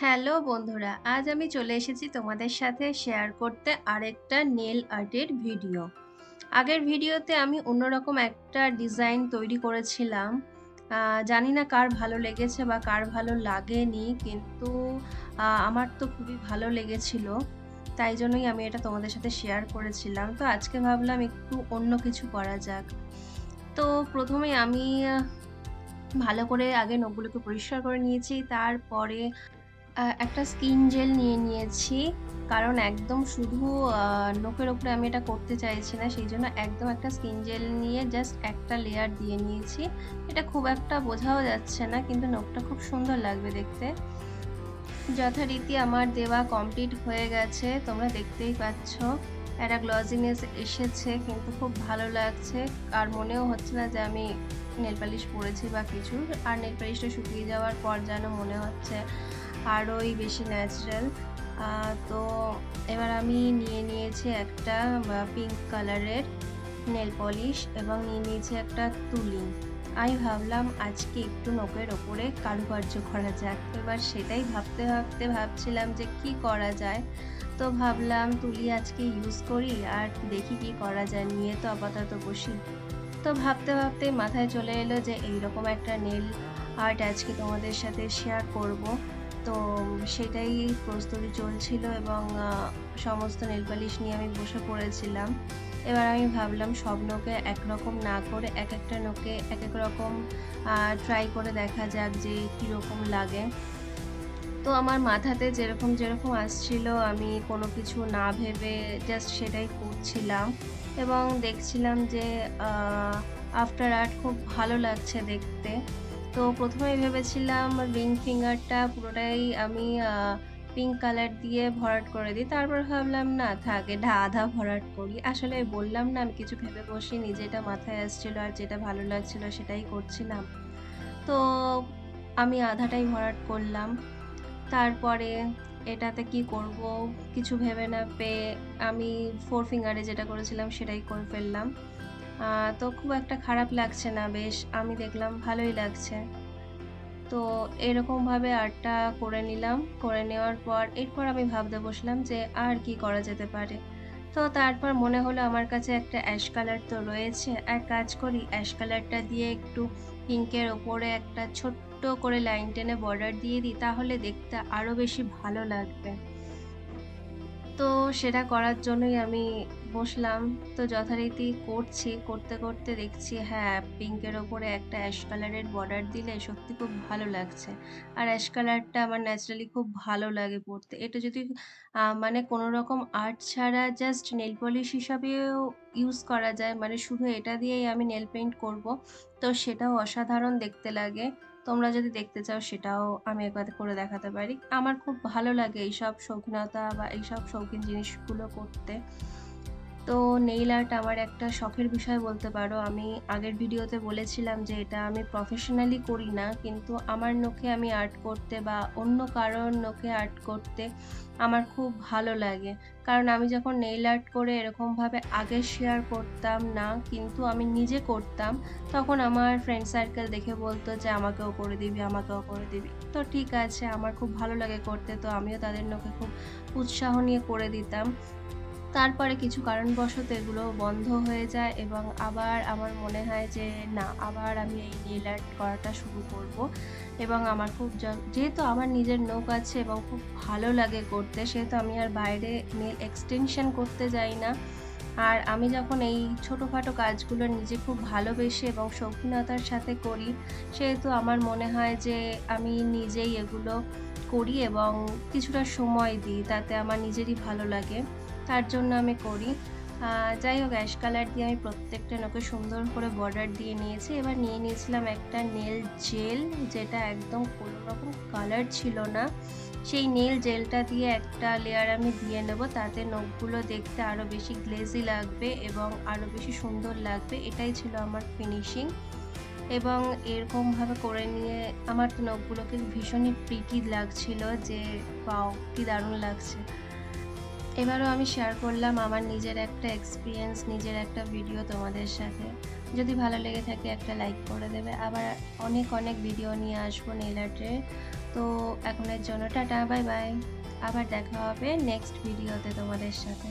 Hello বন্ধুরা, আজ আমি চলে এসেছি তোমাদের সাথে শেয়ার করতে আরেকটা নেল আর্টের ভিডিও। আগের ভিডিওতে আমি অন্যরকম একটা ডিজাইন তৈরি করেছিলাম। জানি না কার ভালো লেগেছে বা কার ভালো লাগেনি, কিন্তু আমার তো খুবই ভালো লেগেছিল। তাই জন্যই আমি এটা তোমাদের সাথে শেয়ার করেছিলাম। তো আজকে ভাবলাম একটু অন্য কিছু করা যাক। তো প্রথমেই আমি ভালো করে আগে নখগুলোকে পরিষ্কার করে নিয়েছি। তারপরে একটা স্কিন জেল নিয়ে নিয়েছি। কারণ একদম শুধু আ নখের উপরে আমি এটা করতে চাইছি না। সেইজন্য একদম একটা স্কিন জেল নিয়ে জাস্ট একটা লেয়ার দিয়ে নিয়েছি। এটা খুব একটা বোঝাও যাচ্ছে না, কিন্তু নখটা খুব সুন্দর লাগবে দেখতে। যথারীতি আমার দেওয়া কমপ্লিট হয়ে গেছে। তোমরা দেখতেই পাচ্ছ। একটা গ্লজিনেস এসেছে, কিন্তু খুব ভালো লাগছে। আর মনেও হচ্ছে না যে আমি নেল পালিশ পরেছি বা কিছু। আর নেল পালিশটা শুকিয়ে যাওয়ার পর যেন মনে হচ্ছে আরোই বেশি ন্যাচারাল। তো এবার আমি নিয়ে নিয়েছি একটা পিঙ্ক কালারের নেল পলিশ এবং নিয়ে নিয়েছি একটা তুলি। আমি ভাবলাম আজকে একটু নখের ওপরে কারুকার্য করা যাক। এবার সেটাই ভাবতে ভাবতে ভাবছিলাম যে কি করা যায়। তো ভাবলাম তুলি আজকে ইউজ করি আর দেখি কি করা যায়, নিয়ে তো আপাতত বসি। তো ভাবতে ভাবতেই মাথায় চলে এলো যে এইরকম একটা নেল আর্ট আজকে তোমাদের সাথে শেয়ার করব। তো সেটাই প্রস্তুতি চলছিল এবং সমস্ত নেল পালিশ নিয়ে আমি বসে পড়েছিলাম। এবার আমি ভাবলাম সব নখে একরকম না করে একেকটা নখে একেক রকম ট্রাই করে দেখা যাক যে কীরকম লাগে। তো আমার মাথাতে যেরকম আসছিল আমি কোনো কিছু না ভেবে জাস্ট সেটাই করছিলাম এবং দেখছিলাম যে আফটার আর্ট খুব ভালো লাগছে দেখতে। তো প্রথমেই ভেবেছিলাম রিং ফিঙ্গারটা পুরোটাই আমি পিঙ্ক কালার দিয়ে ভরাট করে দিই। তারপর ভাবলাম না থাক, এটা আধা ভরাট করি। আসলে বললাম না আমি কিছু ভেবে বসিনি, যেটা মাথায় আসছিল আর যেটা ভালো লাগছিল সেটাই করছিলাম। তো আমি আধাটাই ভরাট করলাম। তারপরে এটাতে কি করব কিছু ভেবে না পেয়ে আমি 4 ফিঙ্গারে যেটা করেছিলাম সেটাই করে ফেললাম। তো খুব একটা খারাপ লাগছে না, বেশ আমি দেখলাম ভালোই লাগছে। তো এরকমভাবে আর্টটা করে নিলাম। করে নেওয়ার পর এরপর আমি ভাবতে বসলাম যে আর কি করা যেতে পারে। তো তারপর মনে হলো আমার কাছে একটা অ্যাশ কালার তো রয়েছে। এক কাজ করি, অ্যাশ কালারটা দিয়ে একটু পিঙ্কের ওপরে একটা ছোট্ট করে লাইন টেনে বর্ডার দিয়ে দিই, তাহলে দেখতে আরো বেশি ভালো লাগবে। তো সেটা করার জন্যই আমি বসলাম। তো যথারীতি করছি। করতে, করতে দেখছি হ্যাঁ, পিঙ্কের ওপরে একটা অ্যাশ কালারের বর্ডার দিলে সত্যি খুব ভালো লাগছে। আর অ্যাশ কালারটা আমার ন্যাচারালি খুব ভালো লাগে পড়তে। এটা যদি মানে কোনো রকম আর্ট ছাড়া জাস্ট নেল পলিশ হিসাবেও ইউজ করা যায়, মানে শুধু এটা দিয়েই আমি নেল পেইন্ট করব, তো সেটাও অসাধারণ দেখতে লাগে। তোমরা যদি দেখতে চাও সেটাও আমি একবার করে দেখাতে পারি। আমার খুব ভালো লাগে এইসব শৌখিনতা বা এইসব শৌখিন জিনিসগুলো করতে। তো নেইল আর্ট আমার একটা শখের বিষয় বলতে পারো। আমি আগের ভিডিওতে বলেছিলাম যে এটা আমি প্রফেশনালি করি না। কিন্তু আমার নখে আমি আর্ট করতে বা অন্য কারোর নখে আর্ট করতে আমার খুব ভালো লাগে। কারণ আমি যখন নেইল আর্ট করে এরকমভাবে আগে শেয়ার করতাম না, কিন্তু আমি নিজে করতাম। তখন আমার ফ্রেন্ড সার্কেল দেখে বলতো যে, "আমাকেও করে দিবি, আমাকেও করে দিবি।" তো ঠিক আছে, আমার খুব ভালো লাগে করতে। তো আমিও তাদের নখে খুব উৎসাহ নিয়ে করে দিতাম। তারপরে কিছু কারণবশত এগুলো বন্ধ হয়ে যায় এবং আবার আমার মনে হয় যে না, আবার আমি এই নেইল আর্ট করাটা শুরু করব। এবং আমার খুব যেহেতু আমার নিজের নখ আছে এবং খুব ভালো লাগে করতে, সেহেতু আমি আর বাইরে নেইল এক্সটেনশন করতে যাই না। আর আমি যখন এই ছোটখাটো কাজগুলো নিজে খুব ভালোবেসে এবং শৌখিনতার সাথে করি, সেহেতু আমার মনে হয় যে আমি নিজেই এগুলো করি এবং কিছুটা সময় দিই, তাতে আমার নিজেরই ভালো লাগে। তার জন্য আমি করি। যাই হোক, অ্যাশ কালার দিয়ে আমি প্রত্যেকটা নখে সুন্দর করে বর্ডার দিয়ে নিয়েছি। এবার নিয়ে নিয়েছিলাম একটা নেল জেল, যেটা একদম কোনো রকম কালার ছিল না। সেই নেল জেলটা দিয়ে একটা লেয়ার আমি দিয়ে নেব, তাতে নখগুলো দেখতে আরো বেশি গ্লেজি লাগবে এবং আরো বেশি সুন্দর লাগবে। এটাই ছিল আমার ফিনিশিং। এবং এরকমভাবে করে নিয়ে আমার তো নখগুলোকে ভীষণই প্রিটি লাগছিল যে ওয়াও! কি দারুণ লাগছে। এবারও আমি শেয়ার করলাম আমার নিজের একটা এক্সপেরিয়েন্স, নিজের একটা ভিডিও তোমাদের সাথে। যদি ভালো লেগে থাকে একটা লাইক করে দেবে। আবার অনেক অনেক ভিডিও নিয়ে আসবো নেল আর্টের। তো এখনের জন্য টাটা, বাই বাই। আবার দেখা হবে নেক্সট ভিডিওতে তোমাদের সাথে।